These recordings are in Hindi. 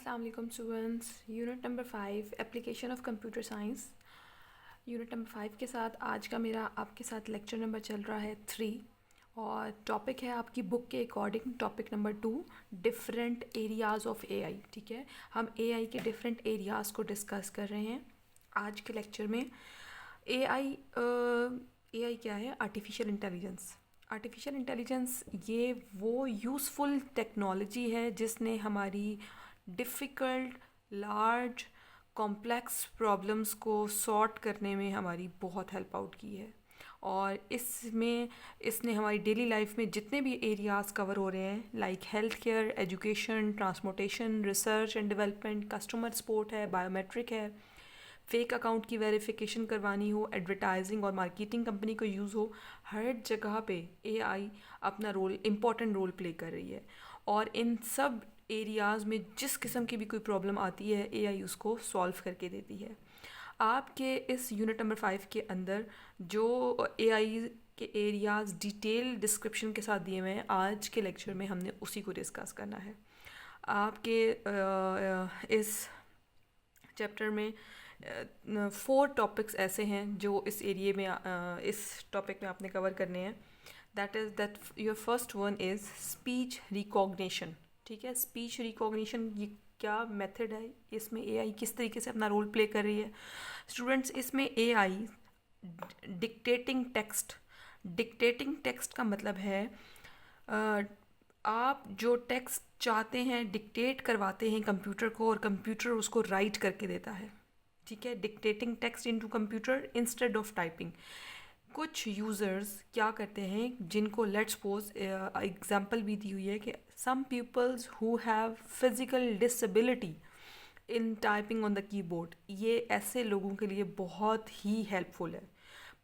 अस्सलाम वालेकुम students. Unit number 5 application of computer science. Unit number 5 के साथ आज का मेरा आपके साथ लेक्चर नंबर चल रहा है 3 और टॉपिक है आपकी बुक के according topic number 2 different areas of AI. ठीक है, हम एआई के डिफरेंट एरियाज़ को डिस्कस कर रहे हैं आज के लेक्चर में। एआई एआई क्या है? Artificial intelligence. आर्टिफिशियल इंटेलिजेंस ये वो यूज़फुल टेक्नोलॉजी है जिसने हमारी डिफ़िकल्ट लार्ज कॉम्प्लेक्स प्रॉब्लम्स को सॉर्ट करने में हमारी बहुत हेल्प आउट की है। और इसमें इसने हमारी डेली लाइफ में जितने भी एरियाज़ कवर हो रहे हैं like health care, education, transportation, research and development, customer support है, बायोमेट्रिक है, फेक अकाउंट की वेरिफिकेशन करवानी हो, एडवर्टाइजिंग और मार्केटिंग कंपनी को यूज़ हो, हर जगह पे एआई अपना रोल इम्पॉर्टेंट रोल प्ले कर रही है। और इन सब एरियाज़ में जिस किस्म की भी कोई प्रॉब्लम आती है एआई उसको सॉल्व करके देती है। आपके इस यूनिट नंबर 5 के अंदर जो एआई के एरियाज़ डिटेल डिस्क्रिप्शन के साथ दिए हुए हैं, आज के लेक्चर में हमने उसी को डिस्कस करना है। आपके इस चैप्टर में 4 टॉपिक्स ऐसे हैं जो इस एरिए में इस टॉपिक में आपने कवर करने हैं। That your first one is speech recognition. ठीक है, स्पीच रिकॉग्निशन ये क्या मेथड है, इसमें एआई किस तरीके से अपना रोल प्ले कर रही है स्टूडेंट्स। इसमें एआई डिक्टेटिंग टेक्स्ट का मतलब है आप जो टेक्स्ट चाहते हैं डिक्टेट करवाते हैं कंप्यूटर को और कंप्यूटर उसको राइट करके देता है। ठीक है, dictating text into computer instead of typing. कुछ यूज़र्स क्या करते हैं जिनको लेट्स सपोज एग्जांपल भी दी हुई है कि some peoples who have physical disability in typing on the keyboard, ये ऐसे लोगों के लिए बहुत ही हेल्पफुल है।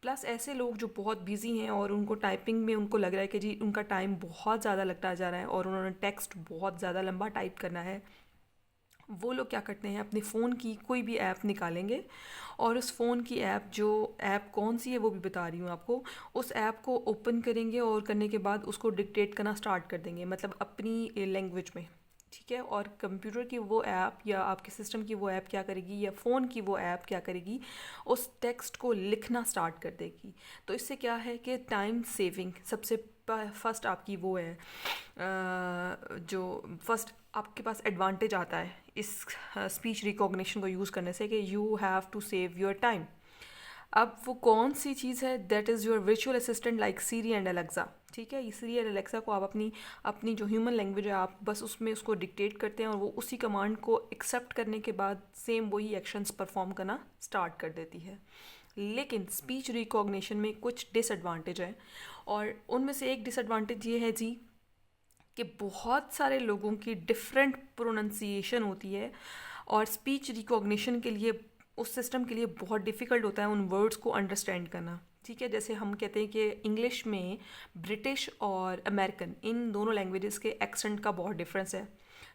प्लस ऐसे लोग जो बहुत बिजी हैं और उनको टाइपिंग में उनको लग रहा है कि जी उनका टाइम बहुत ज़्यादा लगता जा रहा है और उन्होंने टेक्स्ट बहुत ज़्यादा लंबा टाइप करना है, वो लोग क्या करते हैं अपने फ़ोन की कोई भी ऐप निकालेंगे और उस फ़ोन की ऐप, जो ऐप कौन सी है वो भी बता रही हूँ आपको, उस ऐप को ओपन करेंगे और करने के बाद उसको डिक्टेट करना स्टार्ट कर देंगे, मतलब अपनी लैंग्वेज में। ठीक है, और कंप्यूटर की वो ऐप या आपके सिस्टम की वो ऐप क्या करेगी या फ़ोन की वो ऐप क्या करेगी, उस टेक्स्ट को लिखना स्टार्ट कर देगी। तो इससे क्या है कि टाइम सेविंग सबसे फर्स्ट आपकी वो है जो फर्स्ट आपके पास एडवांटेज आता है इस स्पीच रिकॉग्निशन को यूज़ करने से कि you have to save your time. अब वो कौन सी चीज़ है? That is your virtual assistant like Siri and Alexa. ठीक है, सीरी एंड अलेक्सा को आप अपनी अपनी जो ह्यूमन लैंग्वेज है आप बस उसमें उसको डिक्टेट करते हैं और वो उसी कमांड को एक्सेप्ट करने के बाद सेम वही एक्शंस परफॉर्म करना स्टार्ट कर देती है। लेकिन स्पीच रिकॉग्निशन में कुछ डिसएडवांटेज है और उनमें से एक डिसएडवांटेज ये है जी कि बहुत सारे लोगों की डिफरेंट प्रोनंसिएशन होती है और स्पीच रिकॉग्निशन के लिए उस सिस्टम के लिए बहुत डिफ़िकल्ट होता है उन वर्ड्स को अंडरस्टैंड करना। ठीक है, जैसे हम कहते हैं कि इंग्लिश में ब्रिटिश और अमेरिकन इन दोनों लैंग्वेजेस के एक्सेंट का बहुत डिफरेंस है।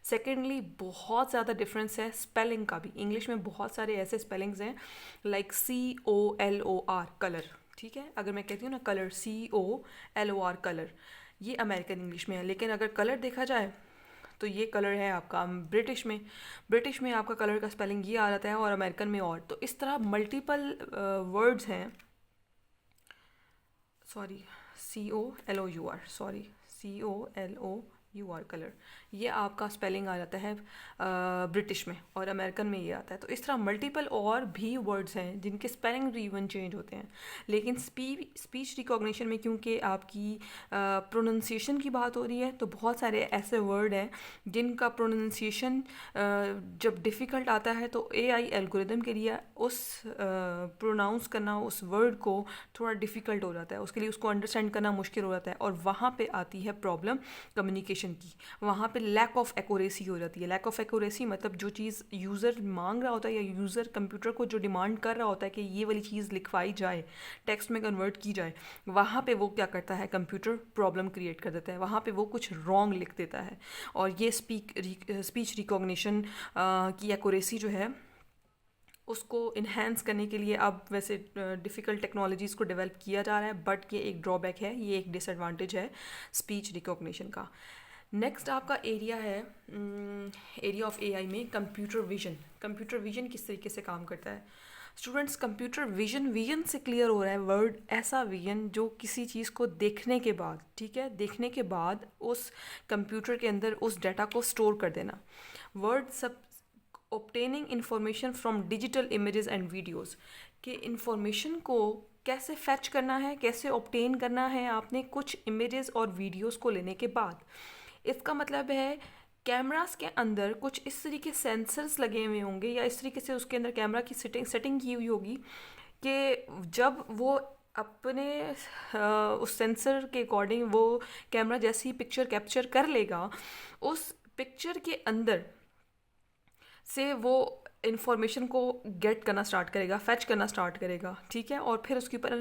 सेकेंडली बहुत ज़्यादा डिफरेंस है स्पेलिंग का भी। इंग्लिश में बहुत सारे ऐसे स्पेलिंग्स हैं लाइक COLOR कलर। ठीक है, अगर मैं कहती हूँ ना कलर, COLOR कलर, ये अमेरिकन इंग्लिश में है। लेकिन अगर कलर देखा जाए तो ये कलर है आपका ब्रिटिश में आपका कलर का स्पेलिंग ये आ जाता है और अमेरिकन में और। तो इस तरह मल्टीपल वर्ड्स हैं। सॉरी, COLOUR कलर, ये आपका स्पेलिंग आ जाता है ब्रिटिश में और अमेरिकन में ये आता है। तो इस तरह मल्टीपल और भी वर्ड्स हैं जिनके स्पेलिंग भी इवन चेंज होते हैं। लेकिन स्पीच रिकॉग्निशन में क्योंकि आपकी प्रोनंसिएशन की बात हो रही है तो बहुत सारे ऐसे वर्ड हैं जिनका प्रोनंसिएशन जब डिफ़िकल्ट आता है तो एआई एल्गोरिदम के लिए उस प्रोनाउंस करना उस वर्ड को थोड़ा डिफ़िकल्ट हो जाता है, उसके लिए उसको अंडरस्टैंड करना मुश्किल हो जाता है और वहाँ पे आती है प्रॉब्लम कम्युनिकेशन की। वहाँ पे लैक ऑफ एक्यूरेसी हो जाती है। लैक ऑफ एक्यूरेसी मतलब जो चीज़ यूज़र मांग रहा होता है या यूज़र कंप्यूटर को जो डिमांड कर रहा होता है कि ये वाली चीज़ लिखवाई जाए, टेक्स्ट में कन्वर्ट की जाए, वहाँ पे वो क्या करता है, कंप्यूटर प्रॉब्लम क्रिएट कर देता है, वहाँ पे वो कुछ रॉन्ग लिख देता है। और ये स्पीच रिकॉग्निशन की एक्यूरेसी जो है उसको इन्हेंस करने के लिए अब वैसे डिफ़िकल्ट टेक्नोलॉजीज़ को डेवलप किया जा रहा है, बट ये एक ड्रॉबैक है, ये एक डिसएडवांटेज है स्पीच रिकॉग्निशन का। नेक्स्ट आपका एरिया है एरिया ऑफ एआई में कंप्यूटर विजन। कंप्यूटर विजन किस तरीके से काम करता है स्टूडेंट्स? कंप्यूटर विजन, विजन से क्लियर हो रहा है वर्ड, ऐसा विजन जो किसी चीज़ को देखने के बाद, ठीक है, देखने के बाद उस कंप्यूटर के अंदर उस डाटा को स्टोर कर देना। वर्ड सब obtaining information from digital images and videos, कि इंफॉर्मेशन को कैसे फैच करना है, कैसे ऑब्टेन करना है आपने कुछ इमेजेस और वीडियोस को लेने के बाद। इसका मतलब है कैमरास के अंदर कुछ इस तरीके सेंसर्स लगे हुए होंगे या इस तरीके से उसके अंदर कैमरा की सेटिंग की हुई होगी कि जब वो अपने उस सेंसर के अकॉर्डिंग वो कैमरा जैसी ही पिक्चर कैप्चर कर लेगा, उस पिक्चर के अंदर से वो इन्फॉर्मेशन को गेट करना स्टार्ट करेगा, फैच करना स्टार्ट करेगा, ठीक है, और फिर उसके ऊपर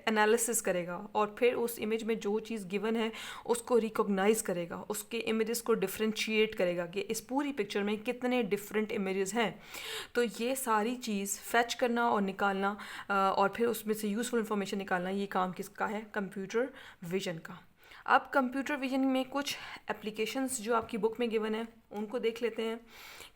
एनालिसिस करेगा और फिर उस इमेज में जो चीज़ गिवन है उसको रिकॉग्नाइज करेगा, उसके इमेजेस को डिफ्रेंशिएट करेगा कि इस पूरी पिक्चर में कितने डिफरेंट इमेजेस हैं। तो ये सारी चीज़ फैच करना और निकालना और फिर उसमें से यूज़फुल इन्फॉर्मेशन निकालना, ये काम किसका है? कंप्यूटर विजन का। अब कंप्यूटर विजन में कुछ एप्लीकेशंस जो आपकी बुक में गिवन है उनको देख लेते हैं।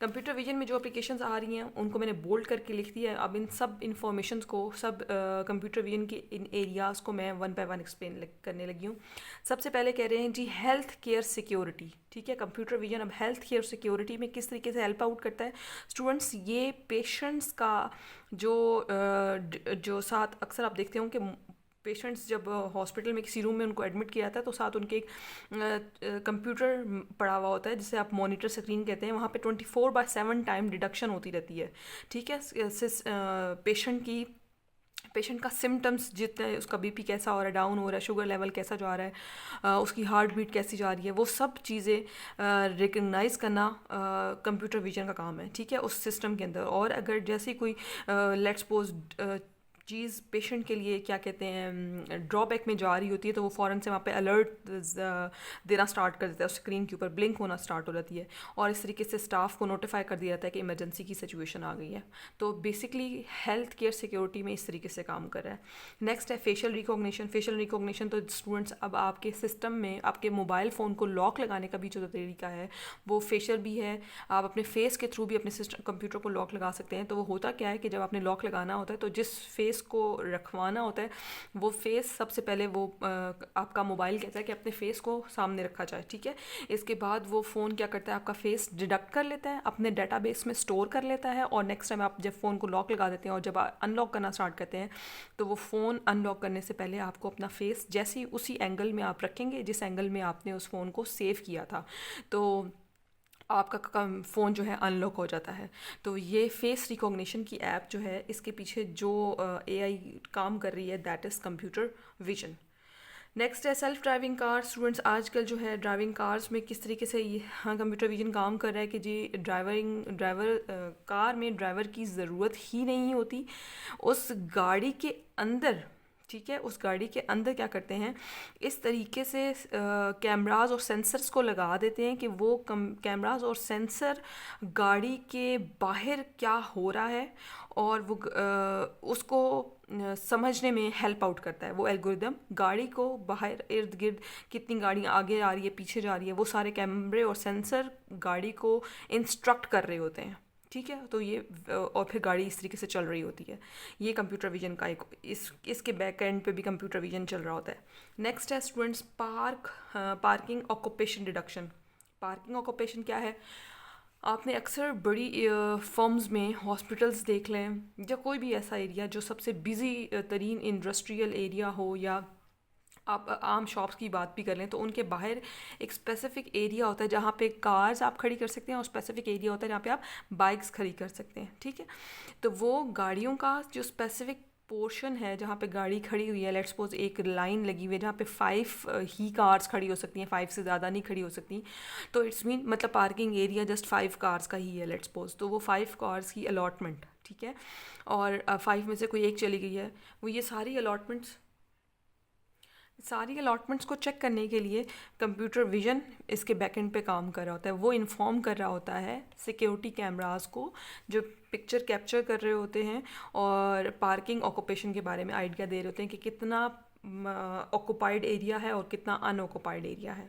कंप्यूटर विजन में जो एप्लीकेशंस आ रही हैं उनको मैंने बोल्ड करके लिख दिया है। अब इन सब इन्फॉर्मेशंस को, सब कंप्यूटर विजन के इन एरियाज़ को मैं वन बाय वन एक्सप्लेन करने लगी हूँ। सबसे पहले कह रहे हैं जी हेल्थ केयर सिक्योरिटी, ठीक है। कंप्यूटर विजन अब हेल्थ केयर सिक्योरिटी में किस तरीके से हेल्प आउट करता है स्टूडेंट्स? ये पेशेंट्स का जो साथ अक्सर आप देखते हो कि पेशेंट्स जब हॉस्पिटल में किसी रूम में उनको एडमिट किया जाता है तो साथ उनके एक कंप्यूटर पड़ा हुआ होता है जिसे आप मॉनिटर स्क्रीन कहते हैं। वहाँ पे 24/7 टाइम डिडक्शन होती रहती है, ठीक है। पेशेंट का सिम्टम्स जितने, उसका बीपी कैसा हो रहा है, डाउन हो रहा है, शुगर लेवल कैसा जा रहा है, उसकी हार्ट बीट कैसी जा रही है, वो सब चीज़ें रिकग्नाइज़ करना कंप्यूटर विजन का काम है, ठीक है, उस सिस्टम के अंदर। और अगर जैसे कोई लेट्स सपोज चीज़ पेशेंट के लिए क्या कहते हैं ड्रॉबैक में जा रही होती है तो वो फ़ौरन से वहाँ पे अलर्ट देना स्टार्ट कर देता है, स्क्रीन के ऊपर ब्लिंक होना स्टार्ट हो जाती है और इस तरीके से स्टाफ को नोटिफाई कर दिया जाता है कि इमरजेंसी की सिचुएशन आ गई है। तो बेसिकली हेल्थ केयर सिक्योरिटी में इस तरीके से काम कर रहा है। नेक्स्ट है फेशियल रिकॉग्निशन। फेशियल रिकॉग्निशन तो स्टूडेंट्स अब आपके सिस्टम में आपके मोबाइल फ़ोन को लॉक लगाने का भी जो तरीका है वो फेशियल भी है। आप अपने फेस के थ्रू भी अपने सिस्टम कंप्यूटर को लॉक लगा सकते हैं। तो वो होता क्या है कि जब आपने लॉक लगाना होता है तो जिस फेस को रखवाना होता है वो फेस सबसे पहले वो आपका मोबाइल कहता है कि अपने फेस को सामने रखा जाए, ठीक है। इसके बाद वो फ़ोन क्या करता है, आपका फेस डिडक्ट कर लेता है, अपने डेटाबेस में स्टोर कर लेता है और नेक्स्ट टाइम आप जब फ़ोन को लॉक लगा देते हैं और जब अनलॉक करना स्टार्ट करते हैं तो वो फ़ोन अनलॉक करने से पहले आपको अपना फेस जैसे ही उसी एंगल में आप रखेंगे जिस एंगल में आपने उस फ़ोन को सेव किया था तो आपका फ़ोन जो है अनलॉक हो जाता है। तो ये फेस रिकॉग्निशन की ऐप जो है इसके पीछे जो एआई काम कर रही है that is computer vision. Next है सेल्फ ड्राइविंग कार। स्टूडेंट्स आजकल जो है ड्राइविंग कार्स में किस तरीके से ये कंप्यूटर विजन काम कर रहा है कि जी कार में ड्राइवर की ज़रूरत ही नहीं होती। उस गाड़ी के अंदर, ठीक है, उस गाड़ी के अंदर क्या करते हैं इस तरीके से कैमरास और सेंसर्स को लगा देते हैं कि वो कैमरास और सेंसर गाड़ी के बाहर क्या हो रहा है और वो उसको समझने में हेल्प आउट करता है। वो एल्गोरिदम गाड़ी को बाहर इर्द गिर्द कितनी गाड़ियाँ आगे आ रही है, पीछे जा रही है, वो सारे कैमरे और सेंसर गाड़ी को इंस्ट्रक्ट कर रहे होते हैं, ठीक है। तो ये और फिर गाड़ी इस तरीके से चल रही होती है। ये कंप्यूटर विजन का एक इसके बैक एंड पे भी कंप्यूटर विजन चल रहा होता है। नेक्स्ट है students parking occupation deduction. Parking occupation क्या है? आपने अक्सर बड़ी फर्म्स में हॉस्पिटल्स देख लें या कोई भी ऐसा एरिया जो सबसे बिजी तरीन इंडस्ट्रियल एरिया हो या आप आम शॉप्स की बात भी कर लें तो उनके बाहर एक स्पेसिफिक एरिया होता है जहाँ पे कार्स आप खड़ी कर सकते हैं और स्पेसिफिक एरिया होता है जहाँ पे आप बाइक्स खड़ी कर सकते हैं, ठीक है। तो वो गाड़ियों का जो स्पेसिफिक पोर्शन है जहाँ पे गाड़ी खड़ी हुई है, लेट्स सपोज एक लाइन लगी हुई है जहाँ पे 5 ही कार्स खड़ी हो सकती हैं, 5 से ज़्यादा नहीं खड़ी हो सकती। तो इट्स मीन मतलब पार्किंग एरिया जस्ट 5 कार्स का ही है लेट्स सपोज। तो वो 5 कार्स की अलॉटमेंट, ठीक है, और 5 में से कोई एक चली गई है, वो ये सारी अलॉटमेंट्स को चेक करने के लिए कंप्यूटर विजन इसके बैकएंड पे काम कर रहा होता है। वो इन्फॉर्म कर रहा होता है सिक्योरिटी कैमरास को जो पिक्चर कैप्चर कर रहे होते हैं और पार्किंग ऑक्यूपेशन के बारे में आइडिया दे रहे होते हैं कि कितना ऑक्यूपाइड एरिया है और कितना अनऑक्यूपाइड एरिया है।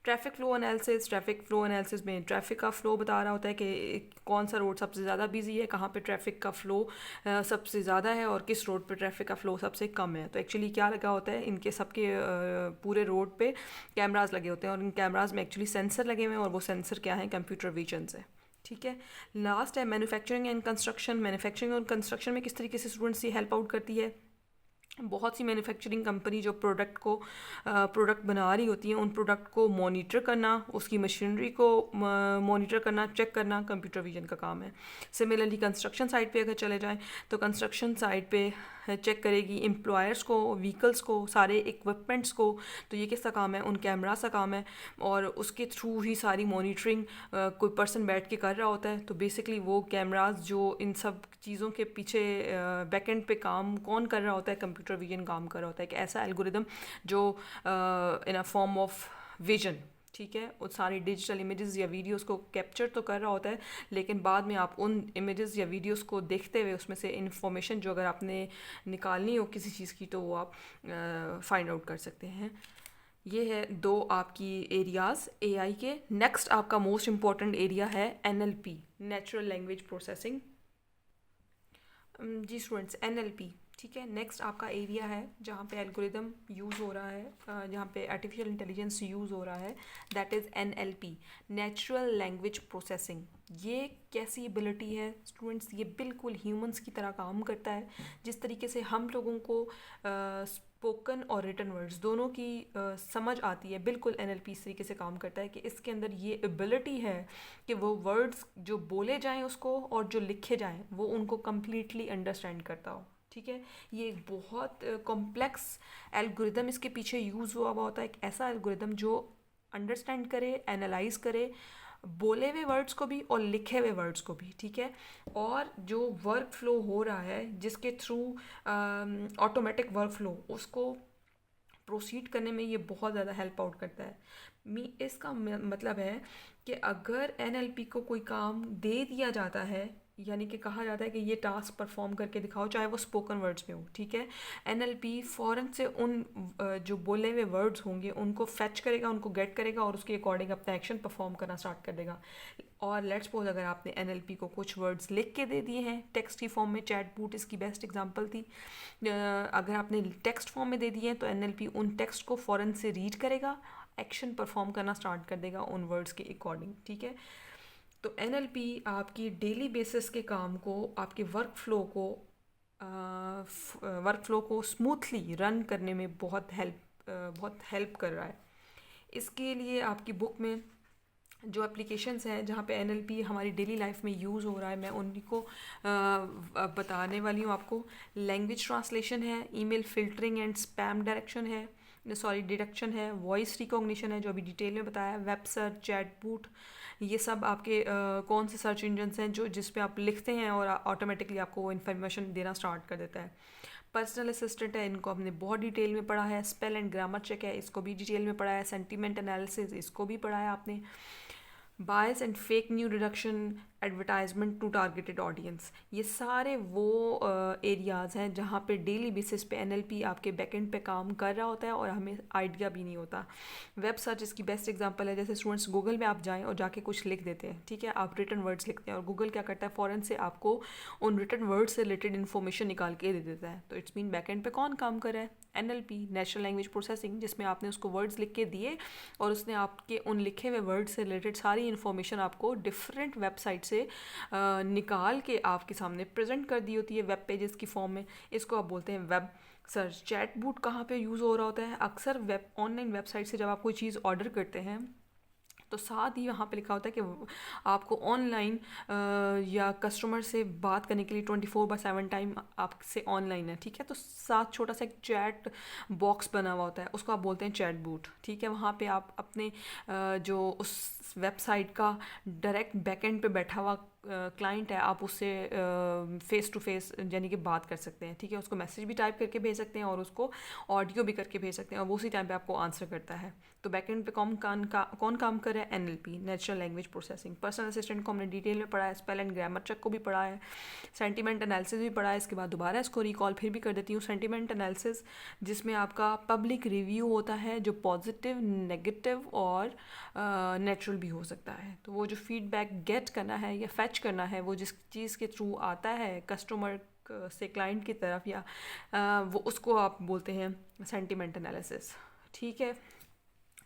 ट्रैफिक फ्लो एनालिसिस में ट्रैफिक का फ़्लो बता रहा होता है कि कौन सा रोड सबसे ज़्यादा बिजी है, कहाँ पे ट्रैफिक का फ़्लो सबसे ज़्यादा है और किस रोड पे ट्रैफिक का फ़्लो सबसे कम है। तो एक्चुअली क्या लगा होता है, इनके सबके पूरे रोड पे कैमरास लगे होते हैं और इन कैमरास में एक्चुअली सेंसर लगे हुए हैं और वो सेंसर क्या है, कंप्यूटर विजन से। ठीक है। लास्ट है मैन्युफैक्चरिंग एंड कंस्ट्रक्शन। मैन्युफैक्चरिंग और कंस्ट्रक्शन में किस तरीके से स्टूडेंट्स ये हेल्प आउट करती है। बहुत सी मैन्युफैक्चरिंग कंपनी जो प्रोडक्ट बना रही होती हैं, उन प्रोडक्ट को मॉनिटर करना, उसकी मशीनरी को मॉनिटर करना, चेक करना कंप्यूटर विजन का काम है। सिमिलरली कंस्ट्रक्शन साइट पे अगर चले जाएं तो कंस्ट्रक्शन साइट पे चेक करेगी एम्प्लॉयर्स को, व्हीकल्स को, सारे इक्विपमेंट्स को। तो ये किसका काम है, उन कैमरास का काम है और उसके थ्रू ही सारी मॉनिटरिंग कोई पर्सन बैठ के कर रहा होता है। तो बेसिकली वो कैमरास जो इन सब चीज़ों के पीछे बैकएंड पे काम कौन कर रहा होता है, कंप्यूटर विजन काम कर रहा होता है। एक ऐसा एल्गोरिदम जो इन अ फॉर्म ऑफ विजन, ठीक है, वो सारी डिजिटल इमेजेस या वीडियोस को कैप्चर तो कर रहा होता है, लेकिन बाद में आप उन इमेजेस या वीडियोस को देखते हुए उसमें से इंफॉर्मेशन जो अगर आपने निकालनी हो किसी चीज़ की तो वो आप फाइंड आउट कर सकते हैं। ये है दो आपकी एरियाज़ एआई के। नेक्स्ट आपका मोस्ट इम्पॉर्टेंट एरिया है एनएलपी, नेचुरल लैंग्वेज प्रोसेसिंग। जी स्टूडेंट्स, एनएलपी, ठीक है, नेक्स्ट आपका एरिया है जहाँ पे एल्गोरिदम यूज़ हो रहा है, जहाँ पे आर्टिफिशियल इंटेलिजेंस यूज़ हो रहा है, that is NLP, natural language processing. ये कैसी एबिलिटी है स्टूडेंट्स, ये बिल्कुल ह्यूमंस की तरह काम करता है। जिस तरीके से हम लोगों को स्पोकन और रिटन वर्ड्स दोनों की समझ आती है, बिल्कुल एनएलपी इस तरीके से काम करता है कि इसके अंदर ये एबिलिटी है कि वो वर्ड्स जो बोले जाएं उसको और जो लिखे जाएं वो उनको कम्प्लीटली अंडरस्टैंड करता हो। ठीक है, ये एक बहुत कॉम्प्लेक्स एल्गोरिदम इसके पीछे यूज़ हुआ होता है, एक ऐसा एल्गोरिदम जो अंडरस्टैंड करे, एनालाइज करे बोले हुए वर्ड्स को भी और लिखे हुए वर्ड्स को भी। ठीक है, और जो वर्क फ्लो हो रहा है जिसके थ्रू ऑटोमेटिक वर्क फ्लो उसको प्रोसीड करने में ये बहुत ज़्यादा हेल्प आउट करता है। इसका मतलब है कि अगर एनएलपी को कोई काम दे दिया जाता है, यानी कि कहा जाता है कि ये टास्क परफॉर्म करके दिखाओ, चाहे वो स्पोकन वर्ड्स में हो, ठीक है, एनएलपी फ़ौरन से उन जो बोले हुए वर्ड्स होंगे उनको फैच करेगा, उनको गेट करेगा और उसके अकॉर्डिंग अपना एक्शन परफॉर्म करना स्टार्ट कर देगा। और लेट्स सपोज अगर आपने एनएलपी को कुछ वर्ड्स लिख के दे दिए हैं टेक्स्ट की फॉर्म में, चैटबॉट इसकी बेस्ट एग्जांपल थी, अगर आपने टेक्स्ट फॉर्म में दे दिए हैं तो एनएलपी उन टेक्स्ट को फ़ौरन से रीड करेगा, एक्शन परफॉर्म करना स्टार्ट कर देगा उन वर्ड्स के अकॉर्डिंग। ठीक है, तो एनएलपी आपकी डेली बेसिस के काम को, आपके वर्क फ्लो को स्मूथली रन करने में बहुत हेल्प कर रहा है। इसके लिए आपकी बुक में जो एप्लीकेशंस हैं जहाँ पे एनएलपी हमारी डेली लाइफ में यूज़ हो रहा है, मैं उन्हीं को बताने वाली हूँ आपको। लैंग्वेज ट्रांसलेशन है, email filtering and spam detection है, वॉइस रिकॉग्निशन है जो अभी डिटेल में बताया, वेब सर्च, चैटबॉट, ये सब आपके कौन से सर्च इंजन्स हैं जो जिस पे आप लिखते हैं और ऑटोमेटिकली आपको वो इन्फॉर्मेशन देना स्टार्ट कर देता है। पर्सनल असिस्टेंट है, इनको हमने बहुत डिटेल में पढ़ा है। स्पेल एंड ग्रामर चेक है, इसको भी डिटेल में पढ़ा है। सेंटीमेंट एनालिसिस, इसको भी पढ़ा है आपने। Bias and fake news reduction, advertisement to targeted audience, ये सारे वो एरियाज़ हैं जहाँ पे डेली बेसिस पे एनएलपी आपके बैकएंड पे काम कर रहा होता है और हमें आइडिया भी नहीं होता। वेब सर्च इसकी बेस्ट एग्जांपल है। जैसे स्टूडेंट्स गूगल में आप जाएं और जाके कुछ लिख देते हैं, ठीक है, आप रिटन वर्ड्स लिखते हैं और गूगल क्या करता है, फ़ौरन से आपको उन रिटन वर्ड्स से रिलेटेड इन्फॉर्मेशन निकाल के दे देता है। तो इट्स मीन बैकएंड पे कौन काम कर रहा है, एनएलपी, नेचुरल लैंग्वेज प्रोसेसिंग, जिसमें आपने उसको वर्ड्स लिख के दिए और उसने आपके उन लिखे हुए वर्ड्स से रिलेटेड सारी इन्फॉर्मेशन आपको डिफरेंट वेबसाइट से निकाल के आपके सामने प्रेजेंट कर दी होती है वेब पेजेस की फॉर्म में। इसको आप बोलते हैं वेब सर्च। चैटबॉट कहाँ पे यूज़ हो रहा होता है, अक्सर ऑनलाइन वेबसाइट से जब आप कोई चीज़ ऑर्डर करते हैं तो साथ ही वहाँ पे लिखा होता है कि आपको ऑनलाइन या कस्टमर से बात करने के लिए 24/7 टाइम आपसे ऑनलाइन है। ठीक है, तो साथ छोटा सा एक चैट बॉक्स बना हुआ होता है, उसको आप बोलते हैं चैटबॉट। ठीक है, वहाँ पे आप अपने जो उस वेबसाइट का डायरेक्ट बैकएंड पे बैठा हुआ क्लाइंट है, आप उससे फेस टू फेस यानी कि बात कर सकते हैं। ठीक है, उसको मैसेज भी टाइप करके भेज सकते हैं और उसको ऑडियो भी करके भेज सकते हैं और वो उसी टाइम पे आपको आंसर करता है। तो बैकएंड पे कौन काम कर यूज़र है NLP, natural language processing. Personal assistant को हमने डिटेल में पढ़ा है, स्पेल एंड ग्रामर चेक को भी पढ़ा है, सेंटिमेंट एनालिसिस भी पढ़ा है। इसके बाद दोबारा इसको रिकॉल फिर भी कर देती हूँ। सेंटिमेंट एनालिसिस जिसमें आपका पब्लिक रिव्यू होता है, जो पॉजिटिव, नेगेटिव और नेचुरल भी हो सकता है। तो वो जो फीडबैक गेट करना है या फैच करना है, वो जिस चीज़ के थ्रू आता है कस्टमर से क्लाइंट की तरफ, या वो उसको आप बोलते हैं सेंटिमेंट एनालिसिस। ठीक है।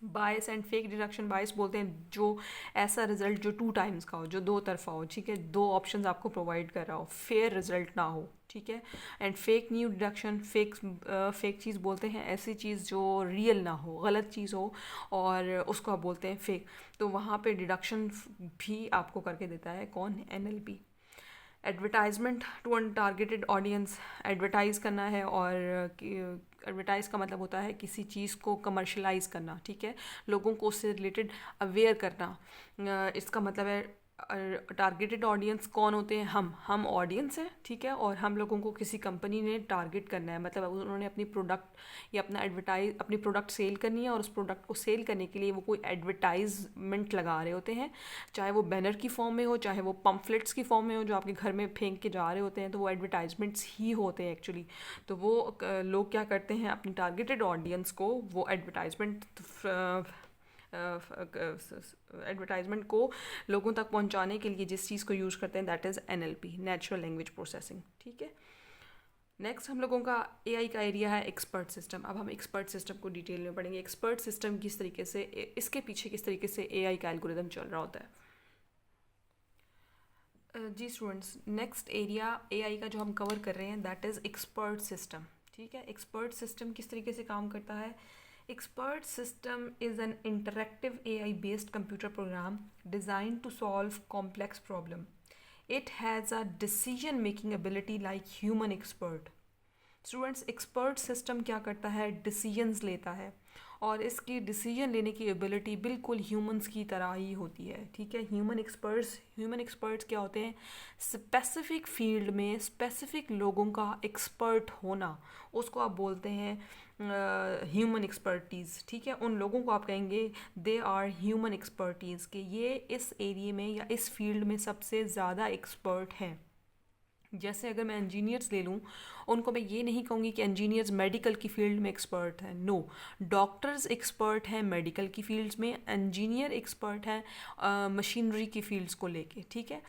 बायस एंड फेक डिडक्शन, बायस बोलते हैं जो ऐसा रिजल्ट जो 2 टाइम्स का हो, जो 2 तरफा हो। ठीक है, 2 ऑप्शंस आपको प्रोवाइड कर रहा हो, फेयर रिजल्ट ना हो। ठीक है। And fake new deduction, fake चीज़ बोलते हैं ऐसी चीज़ जो रियल ना हो, गलत चीज़ हो, और उसको आप बोलते हैं फेक। तो वहाँ पे डिडक्शन भी आपको करके देता है कौन? NLP। Advertisement to untargeted audience, advertise करना है, और एडवर्टाइज़ का मतलब होता है किसी चीज़ को कमर्शलाइज करना। ठीक है, लोगों को उससे रिलेटेड अवेयर करना। इसका मतलब है टारगेटेड ऑडियंस कौन होते हैं? हम ऑडियंस हैं। ठीक है, और हम लोगों को किसी कंपनी ने टारगेट करना है, मतलब उन्होंने अपनी प्रोडक्ट या अपनी प्रोडक्ट सेल करनी है, और उस प्रोडक्ट को सेल करने के लिए वो कोई एडवर्टाइजमेंट लगा रहे होते हैं, चाहे वो बैनर की फॉर्म में हो, चाहे वो पम्फलेट्स की फॉर्म में हो जो आपके घर में फेंक के जा रहे होते हैं, तो वो एडवर्टाइजमेंट्स ही होते हैं एक्चुअली। तो वो लोग क्या करते हैं, अपनी टारगेटेड ऑडियंस को वो एडवर्टाइजमेंट को लोगों तक पहुंचाने के लिए जिस चीज़ को यूज़ करते हैं, that is NLP, natural language processing. ठीक है। नेक्स्ट हम लोगों का AI का एरिया है एक्सपर्ट सिस्टम। अब हम एक्सपर्ट सिस्टम को डिटेल में पढ़ेंगे। एक्सपर्ट सिस्टम किस तरीके से, इसके पीछे किस तरीके से AI का एल्गोरिदम चल रहा होता है। जी स्टूडेंट्स, नेक्स्ट एरिया AI का जो हम कवर कर रहे हैं, दैट इज़ एक्सपर्ट सिस्टम। ठीक है, एक्सपर्ट सिस्टम किस तरीके से काम करता है? Expert system is an interactive AI-based computer program designed to solve complex problem. It has a decision-making ability like human expert. Students, expert system क्या करता है? Decisions लेता है, और इसकी डिसीजन लेने की एबिलिटी बिल्कुल ह्यूमंस की तरह ही होती है। ठीक है, ह्यूमन एक्सपर्ट्स क्या होते हैं? स्पेसिफिक फील्ड में स्पेसिफिक लोगों का एक्सपर्ट होना, उसको आप बोलते हैं ह्यूमन एक्सपर्टीज़। ठीक है, उन लोगों को आप कहेंगे दे आर ह्यूमन एक्सपर्टीज़, कि ये इस एरिए में या इस फील्ड में सबसे ज़्यादा एक्सपर्ट हैं। जैसे अगर मैं इंजीनियर्स ले लूँ, उनको मैं ये नहीं कहूँगी कि इंजीनियर्स मेडिकल की फील्ड में एक्सपर्ट हैं। नो, डॉक्टर्स एक्सपर्ट हैं मेडिकल की फील्ड्स में, इंजीनियर एक्सपर्ट हैं मशीनरी की फील्ड्स को लेके। ठीक है,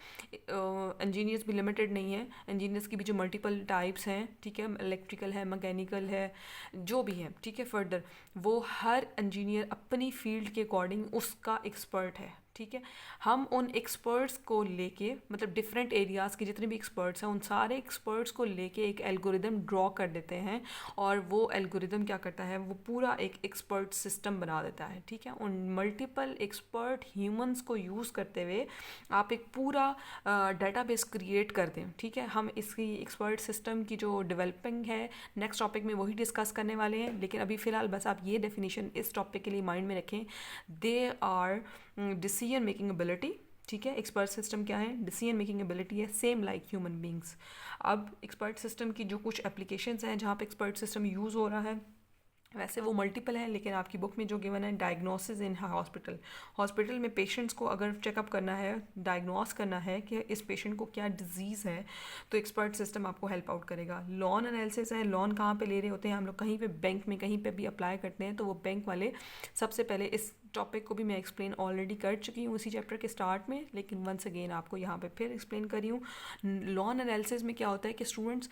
इंजीनियर्स भी लिमिटेड नहीं है, इंजीनियर्स की भी जो मल्टीपल टाइप्स हैं, ठीक है, इलेक्ट्रिकल है, मैकेनिकल है, जो भी है। ठीक है, फर्दर वो हर इंजीनियर अपनी फील्ड के अकॉर्डिंग उसका एक्सपर्ट है। ठीक है, हम उन एक्सपर्ट्स को लेके, मतलब डिफरेंट एरियाज़ के जितने भी एक्सपर्ट्स हैं, उन सारे एक्सपर्ट्स को लेके एक एल्गोरिदम ड्रॉ कर देते हैं, और वो एल्गोरिदम क्या करता है? वो पूरा एक एक्सपर्ट सिस्टम बना देता है। ठीक है, उन मल्टीपल एक्सपर्ट ह्यूमंस को यूज़ करते हुए आप एक पूरा डेटाबेस क्रिएट कर दें। ठीक है, हम इसकी एक्सपर्ट सिस्टम की जो डेवलपिंग है नेक्स्ट टॉपिक में वही डिस्कस करने वाले हैं, लेकिन अभी फ़िलहाल बस आप ये डेफिनेशन इस टॉपिक के लिए माइंड में रखें, they are decision making ability. ठीक है, एक्सपर्ट सिस्टम क्या है? डिसीजन मेकिंग एबिलिटी है, सेम लाइक ह्यूमन बींग्स। अब एक्सपर्ट सिस्टम की जो कुछ एप्लीकेशंस हैं जहाँ पे एक्सपर्ट सिस्टम यूज़ हो रहा है, वैसे वो मल्टीपल हैं, लेकिन आपकी बुक में जो गिवन है डायग्नोसिस इन हॉस्पिटल में पेशेंट्स को अगर चेकअप करना है, डायग्नोस करना है कि इस पेशेंट को क्या डिजीज़ है, तो एक्सपर्ट सिस्टम आपको हेल्प आउट करेगा। लोन एनालिसिस है, लोन कहाँ पे ले रहे होते हैं हम लोग? कहीं पे बैंक में कहीं पे भी अप्लाई करते हैं, तो वो बैंक वाले सबसे पहले, इस टॉपिक को भी मैं एक्सप्लेन ऑलरेडी कर चुकी हूँ उसी चैप्टर के स्टार्ट में, लेकिन वंस अगेन आपको यहाँ पे फिर एक्सप्लेन कर रही हूँ। लोन एनालिसिस में क्या होता है कि स्टूडेंट्स,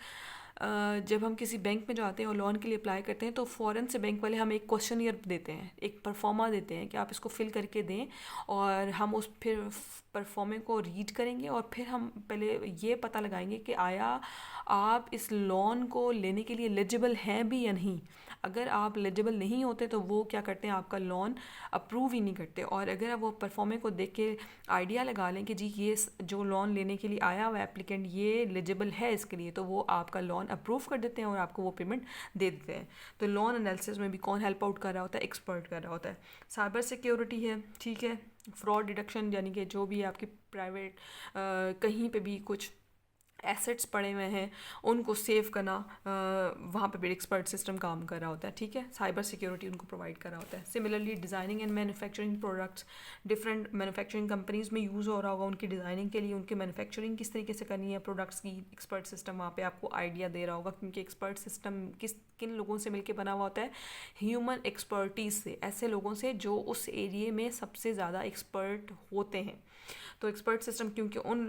जब हम किसी बैंक में जाते हैं और लोन के लिए अप्लाई करते हैं, तो फ़ौरन से बैंक वाले हमें एक क्वेश्चनियर देते हैं, एक परफॉर्मा देते हैं कि आप इसको फिल करके दें, और हम उस फिर परफॉर्मे को रीड करेंगे, और फिर हम पहले ये पता लगाएंगे कि आया आप इस लोन को लेने के लिए एलिजिबल हैं भी या नहीं। अगर आप एलिजिबल नहीं होते तो वो क्या करते हैं, आपका लोन अप्रूव ही नहीं करते। और अगर आप वो परफॉर्मे को देख के आइडिया लगा लें कि जी ये जो लोन लेने के लिए आया हुआ एप्लीकेंट ये एलिजिबल है इसके लिए, तो वो आपका लोन अप्रूव कर देते हैं और आपको वो पेमेंट दे देते हैं। तो लोन एनालिसिस में भी कौन हेल्प आउट कर रहा होता है? एक्सपर्ट कर रहा होता है। साइबर सिक्योरिटी है, ठीक है, फ्रॉड डिटेक्शन, यानी कि जो भी आपकी प्राइवेट कहीं पे भी कुछ एसेट्स पड़े हुए हैं उनको सेव करना, वहाँ पे भी एक्सपर्ट सिस्टम काम कर रहा होता है, ठीक है। साइबर सिक्योरिटी उनको प्रोवाइड कर रहा होता है। Similarly designing and manufacturing products, different manufacturing companies में यूज़ हो रहा होगा, उनकी डिज़ाइनिंग के लिए उनकी मैन्युफैक्चरिंग किस तरीके से करनी है प्रोडक्ट्स की, एक्सपर्ट सिस्टम वहाँ पे आपको आइडिया दे रहा होगा, क्योंकि एक्सपर्ट सिस्टम किन लोगों से मिलकर बना हुआ होता है, ह्यूमन एक्सपर्टीज से, ऐसे लोगों से जो उस एरिए में सबसे ज़्यादा एक्सपर्ट होते हैं। तो एक्सपर्ट सिस्टम क्योंकि उन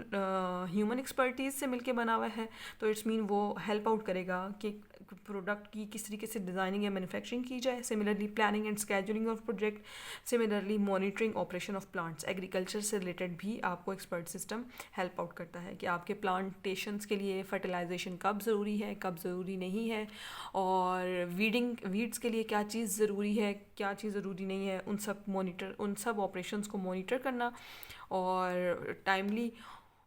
ह्यूमन एक्सपर्टीज से मिलके बना हुआ है, तो इट्स मीन वो हेल्प आउट करेगा कि प्रोडक्ट की किस तरीके से डिज़ाइनिंग या मैन्युफैक्चरिंग की जाए। Similarly planning and scheduling of project, similarly monitoring operation of plants, agriculture से रिलेटेड भी आपको एक्सपर्ट सिस्टम हेल्प आउट करता है कि आपके प्लांटेशंस के लिए फर्टिलाइजेशन कब ज़रूरी है, कब ज़रूरी नहीं है, और वीड्स के लिए क्या चीज़ ज़रूरी है, क्या चीज़ ज़रूरी नहीं है, उन सब ऑपरेशंस को मॉनिटर करना और टाइमली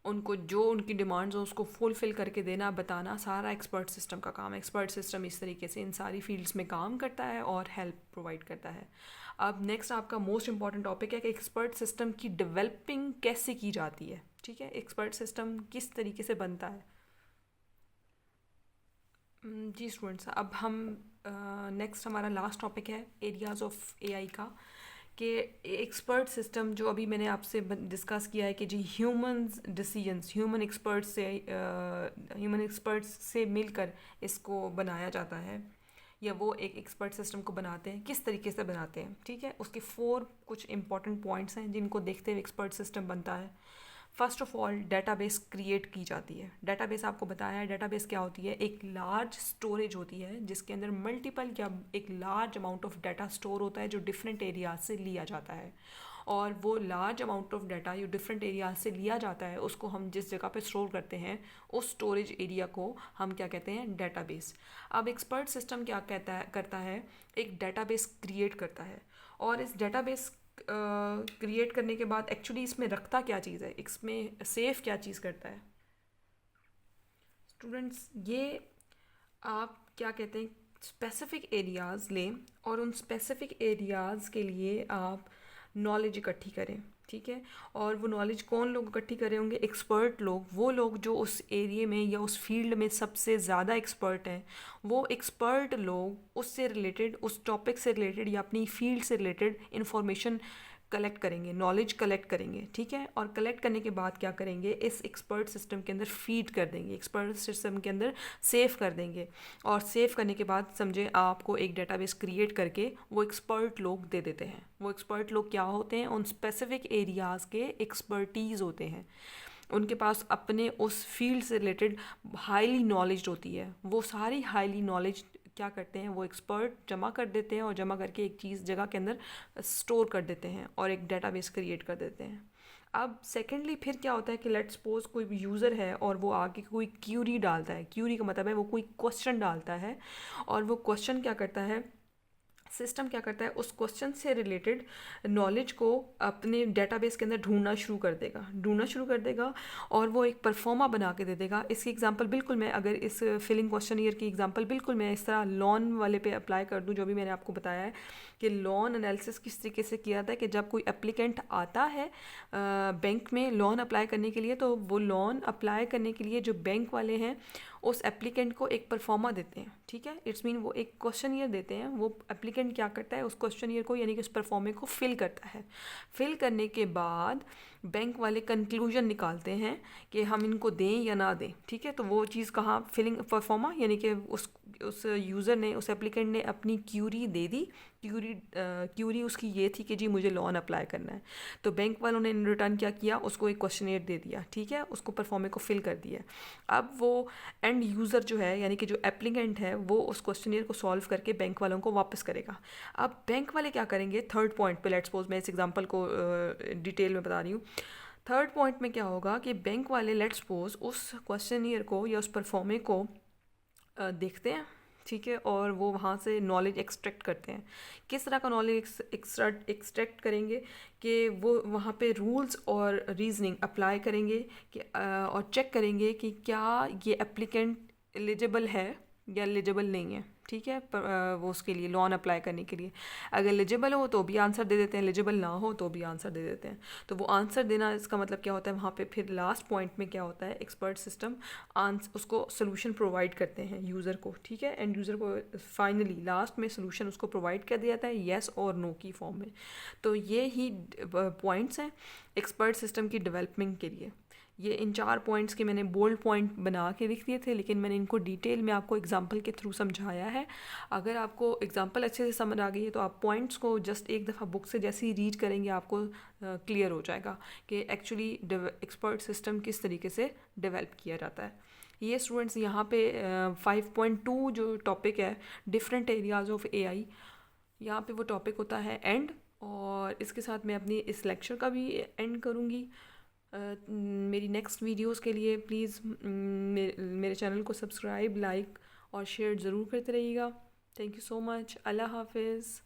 उनको जो उनकी डिमांड्स हो उसको फुलफ़िल करके देना, बताना, सारा एक्सपर्ट सिस्टम का काम है। एक्सपर्ट सिस्टम इस तरीके से इन सारी फील्ड्स में काम करता है और हेल्प प्रोवाइड करता है। अब नेक्स्ट आपका मोस्ट इंपॉर्टेंट टॉपिक है कि एक्सपर्ट सिस्टम की डेवलपिंग कैसे की जाती है, ठीक है। एक्सपर्ट सिस्टम किस तरीके से बनता है। जी स्टूडेंट्स, अब हम नेक्स्ट हमारा लास्ट टॉपिक है एरियाज़ ऑफ एआई का, कि एक्सपर्ट सिस्टम जो अभी मैंने आपसे डिस्कस किया है कि जी ह्यूमन एक्सपर्ट्स से मिलकर इसको बनाया जाता है, या वो एक एक्सपर्ट सिस्टम को बनाते हैं, किस तरीके से बनाते हैं, ठीक है। उसके 4 कुछ इंपॉर्टेंट पॉइंट्स हैं जिनको देखते हुए एक्सपर्ट सिस्टम बनता है। First of all database create की जाती है। डेटाबेस आपको बताया है, डेटाबेस क्या होती है, एक लार्ज स्टोरेज होती है जिसके अंदर मल्टीपल या एक large amount of data store होता है जो डिफरेंट एरियाज से लिया जाता है, और वो लार्ज अमाउंट ऑफ डाटा जो डिफरेंट एरियाज से लिया जाता है उसको हम जिस जगह पे स्टोर करते हैं उस स्टोरेज एरिया को हम क्या कहते हैं, डेटाबेस। अब एक्सपर्ट सिस्टम क्या करता है, एक डेटाबेस क्रिएट करता है, और इस डेटाबेस क्रिएट करने के बाद एक्चुअली इसमें रखता क्या चीज़ है, इसमें सेव क्या चीज़ करता है स्टूडेंट्स। ये आप क्या कहते हैं, स्पेसिफिक एरियाज़ लें और उन स्पेसिफिक एरियाज़ के लिए आप नॉलेज इकट्ठी करें, ठीक है। और वो नॉलेज कौन लोग इकट्ठी करे होंगे, एक्सपर्ट लोग, वो लोग जो उस एरिए में या उस फील्ड में सबसे ज़्यादा एक्सपर्ट हैं, वो एक्सपर्ट लोग उससे रिलेटेड, उस टॉपिक से रिलेटेड या अपनी फील्ड से रिलेटेड इंफॉर्मेशन कलेक्ट करेंगे, नॉलेज कलेक्ट करेंगे, ठीक है। और कलेक्ट करने के बाद क्या करेंगे, इस एक्सपर्ट सिस्टम के अंदर फीड कर देंगे, एक्सपर्ट सिस्टम के अंदर सेव कर देंगे, और सेव करने के बाद समझे आपको एक डेटाबेस क्रिएट करके वो एक्सपर्ट लोग दे देते हैं। वो एक्सपर्ट लोग क्या होते हैं, उन स्पेसिफिक एरियाज़ के एक्सपर्टीज़ होते हैं, उनके पास अपने उस फील्ड से रिलेटेड हाईली नॉलेज होती है। वो सारी हाईली नॉलेज क्या करते हैं, वो एक्सपर्ट जमा कर देते हैं, और जमा करके एक चीज़ जगह के अंदर स्टोर कर देते हैं और एक डेटाबेस क्रिएट कर देते हैं। अब सेकेंडली फिर क्या होता है कि लेट्स सपोज कोई यूज़र है और वो आके कोई क्यूरी डालता है, क्यूरी का मतलब है वो कोई क्वेश्चन डालता है, और वो क्वेश्चन क्या करता है, सिस्टम क्या करता है, उस क्वेश्चन से रिलेटेड नॉलेज को अपने डेटाबेस के अंदर ढूंढना शुरू कर देगा और वो एक परफॉर्मा बना के दे देगा। इसकी एग्जांपल बिल्कुल मैं अगर इस फिलिंग क्वेश्चन ईयर की एग्जांपल बिल्कुल मैं इस तरह लोन वाले पे अप्लाई कर दूं, जो भी मैंने आपको बताया है कि लोन एनालिसिस किस तरीके से किया था कि जब कोई एप्लीकेंट आता है बैंक में लोन अप्लाई करने के लिए, तो वो लोन अप्लाई करने के लिए जो बैंक वाले हैं उस एप्लीकेंट को एक परफॉर्मा देते हैं, ठीक है। इट्स मीन वो एक क्वेश्चन ईयर देते हैं, वो एप्लीकेंट क्या करता है, उस क्वेश्चन ईयर को यानी कि उस परफॉर्मे को फिल करता है। फिल करने के बाद बैंक वाले कंक्लूजन निकालते हैं कि हम इनको दें या ना दें, ठीक है। तो वो चीज़ कहाँ, फिलिंग परफॉर्मा, यानी कि उस यूज़र ने, उस एप्लीकेंट ने अपनी क्यूरी दे दी। क्यूरी उसकी ये थी कि जी मुझे लोन अप्लाई करना है, तो बैंक वालों ने इन रिटर्न क्या किया, उसको एक क्वेश्चनेयर दे दिया, ठीक है, उसको परफॉर्मे को फिल कर दिया। अब वो एंड यूज़र जो है यानी कि जो एप्लीकेंट है वो उस क्वेश्चनेयर को सॉल्व करके बैंक वालों को वापस करेगा। अब बैंक वाले क्या करेंगे, थर्ड पॉइंट पे, लेट्स सपोज मैं इस एग्जांपल को डिटेल में बता रही हूँ। थर्ड पॉइंट में क्या होगा कि बैंक वाले लेट्स सपोज उस क्वेश्चनियर को या उस परफॉर्मे को देखते हैं, ठीक है, और वो वहाँ से नॉलेज एक्सट्रैक्ट करते हैं। किस तरह का नॉलेज एक्सट्रैक्ट करेंगे कि वो वहाँ पे रूल्स और रीजनिंग अप्लाई करेंगे कि और चेक करेंगे कि क्या ये एप्लीकेंट एलिजिबल है या एलिजिबल नहीं है, ठीक है, वो उसके लिए लोन अप्लाई करने के लिए। अगर एलिजिबल हो तो भी आंसर दे देते हैं, एलिजिबल ना हो तो भी आंसर दे देते हैं। तो वो आंसर देना, इसका मतलब क्या होता है, वहाँ पे फिर लास्ट पॉइंट में क्या होता है, एक्सपर्ट सिस्टम उसको सोल्यूशन प्रोवाइड करते हैं यूज़र को, ठीक है। एंड यूज़र को फाइनली लास्ट में सोल्यूशन उसको प्रोवाइड कर दिया जाता है येस और नो की फॉर्म में। तो ये ही पॉइंट्स हैं एक्सपर्ट सिस्टम की डेवलपमेंट के लिए। ये इन 4 पॉइंट्स के मैंने बोल्ड पॉइंट बना के लिख दिए थे, लेकिन मैंने इनको डिटेल में आपको एग्जांपल के थ्रू समझाया है। अगर आपको एग्जांपल अच्छे से समझ आ गई है तो आप पॉइंट्स को जस्ट एक दफ़ा बुक से जैसे ही रीड करेंगे आपको क्लियर हो जाएगा कि एक्चुअली एक्सपर्ट सिस्टम किस तरीके से डेवलप किया जाता है। ये स्टूडेंट्स यहाँ पे 5.2 जो टॉपिक है डिफरेंट एरियाज ऑफ एआई, यहाँ पे वो टॉपिक होता है एंड। और इसके साथ मैं अपनी इस लेक्चर का भी एंड करूँगी। मेरी नेक्स्ट वीडियोस के लिए प्लीज़ मेरे चैनल को सब्सक्राइब, लाइक और शेयर ज़रूर करते रहिएगा। Thank you so much. अल्लाह हाफिज़।